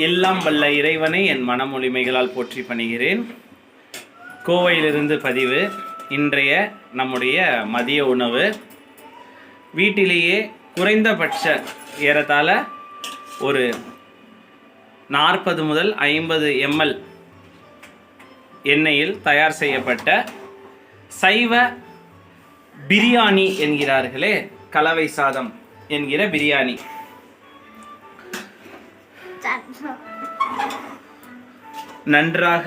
எல்லாம் வல்ல இறைவனை என் மனமொழிமைகளால் போற்றி பணிகிறேன். கோவையிலிருந்து பதிவு. இன்றைய நம்முடைய மதிய உணவு வீட்டிலேயே குறைந்தபட்ச ஏறத்தாழ ஒரு 40 முதல் 50 ml எண்ணெயில் தயார் செய்யப்பட்ட சைவ பிரியாணி என்கிறார்களே, கலவை சாதம் என்கிற பிரியாணி. நன்றாக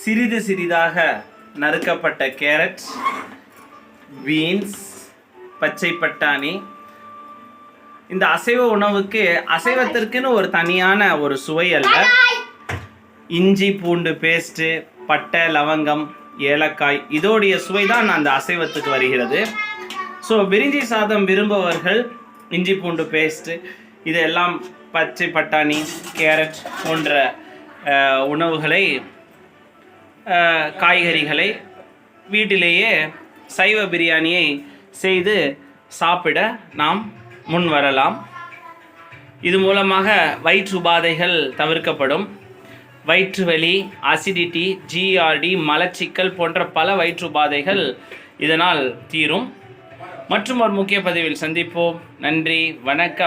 சிறிது சிறிதாக நறுக்கப்பட்ட கேரட், பீன்ஸ், பச்சை பட்டாணி. இந்த அசைவ உணவுக்கு அசைவத்திற்குன்னு ஒரு தனியான ஒரு சுவை அல்ல. இஞ்சி பூண்டு பேஸ்ட்டு, பட்டை, லவங்கம், ஏலக்காய், இதோடைய சுவை தான் அந்த அசைவத்துக்கு வருகிறது. ஸோ பிரிஞ்சி சாதம் விரும்புபவர்கள் இஞ்சி பூண்டு பேஸ்ட்டு, இதெல்லாம் பச்சை பட்டாணி, கேரட் போன்ற உணவுகளை, காய்கறிகளை வீட்டிலேயே சைவ பிரியாணியை செய்து சாப்பிட நாம் முன் வரலாம். இது மூலமாக வயிற்று உபாதைகள் தவிர்க்கப்படும். வயிற்று வலி, அசிடிட்டி, ஜிஆர்டி, மலச்சிக்கல் போன்ற பல வயிற்று உபாதைகள் இதனால் தீரும். மற்றும் ஒரு முக்கிய பதிவில் சந்திப்போம். நன்றி, வணக்கம்.